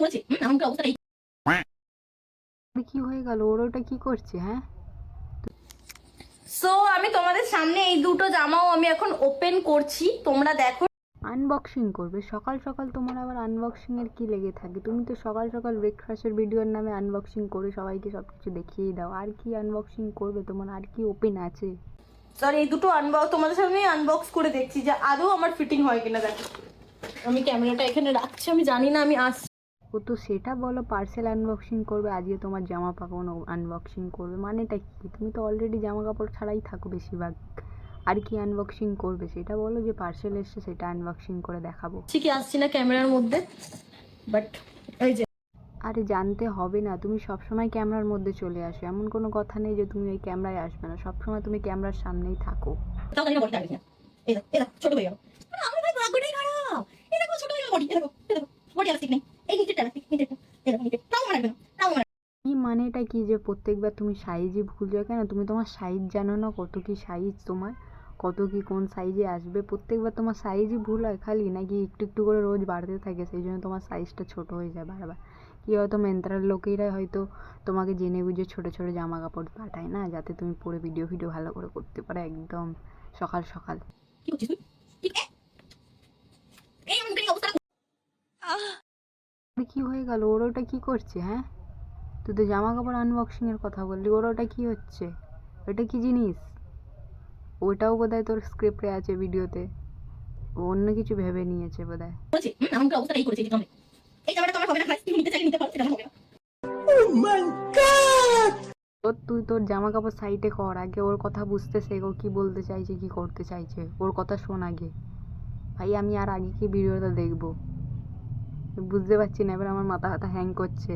করেছে এমনকি অবস্থা এই। কি হয়ে গেল? ওর ওটা কি করছে? হ্যাঁ, সো আমি তোমাদের সামনে এই দুটো জামাও আমি এখন ওপেন করছি, তোমরা দেখো। আনবক্সিং করবে সকাল সকাল? তোমার আবার আনবক্সিং এর কি লেগে থাকে? তুমি তো সকাল সকাল ব্রেকফাস্টের ভিডিওর নামে আনবক্সিং করে সবাইকে সবকিছু দেখিয়ে দাও। আর কি আনবক্সিং করবে? তোমার আর কি ওপেন আছে? সরি, এই দুটো তোমাদের সামনে আনবক্স করে দেখছি যে আদৌ আমার ফিটিং হয় কিনা। দেখো আমি ক্যামেরাটা এখানে রাখছি, আমি জানি না আমি আসছি। ও তো সেটা বলো পার্সেল আনবক্সিং করবে, আজকে তোমার জামা কাপড় আনবক্সিং করবে, মানেটা কি? তুমি তো অলরেডি জামা কাপড় ছাড়াই থাকো বেশিরভাগ। আর কি আনবক্সিং করবে সেটা বলো, যে পার্সেল এসছে সেটা আনবক্সিং করে দেখাবো। ঠিকই আসছি না ক্যামেরার মধ্যে, বাট এই যে। আরে জানতে হবে না, তুমি সবসময় ক্যামেরার মধ্যে চলে আসো, এমন কোনো কথা নেই যে তুমি ওই ক্যামেরায় আসবে না, সবসময় তুমি ক্যামেরার সামনেই থাকো। তাও জানি না বডিটা আসবে না। এই দেখো, এই দেখো ছোট হয়ে গেল। আমার ভাই ভাগ্যটাই খারাপ। এই দেখো ছোট হয়ে গেল বডি। এই দেখো, এই দেখো বডি এলাস্টিক নেই। এই নিচেরটা এলাস্টিক, নিচেরটা। এই দেখো নিচের। তাও মনে রাখবে না, তাও মনে রাখবে না। কি মানেটা কি যে প্রত্যেকবার তুমি সাইজই ভুল যাও কেন? তুমি তোমার সাইজ জানো না? কত কি সাইজ তোমার, কত কি কোন সাইজে আসবে? প্রত্যেকবার তোমার সাইজই ভুল হয় খালি, নাকি একটু একটু করে রোজ বাড়তে থাকে সেই জন্য তোমার সাইজটা ছোট হয়ে যায় বারবার? কি হয়তো মেন্ত্রার লোকেরা হয়তো তোমাকে জেনে বুঝে ছোট ছোট জামা কাপড় পাঠায় না, যাতে তুমি পরে ভিডিও ভালো করে করতে পারো একদম সকাল সকাল। কি করছিস তুই? এই আমার মুখের এই অবস্থা। কি হয়ে গেল? ওর ওটা কি করছে? হ্যাঁ, তুই তো জামা কাপড় আনবক্সিং এর কথা বললি, ওর ওটা কি হচ্ছে? ওটা কি জিনিস? ওটাও বোধহয় তোর স্ক্রিপ্টে আছে ভিডিওতে, ও অন্য কিছু ভেবে নিয়েছে বোধহয়। করেছে এমনকি অবস্থা এই করেছে এই জামাটা। এই জামাটা তোমার হবে না, তুমি নিতে চাইলে নিতে পারো, এটা হবে না। তুই তোর জামা কাপড় সাইডে কর, আগে ওর কথা বুঝতে শেখো, কি বলতে চাইছে, কি করতে চাইছে, ওর কথা শোন আগে। ভাই আমি আর আগে কি ভিডিওটা দেখবো? বুঝতে পারছি না, এবার আমার মাথা ব্যথা হ্যাং করছে।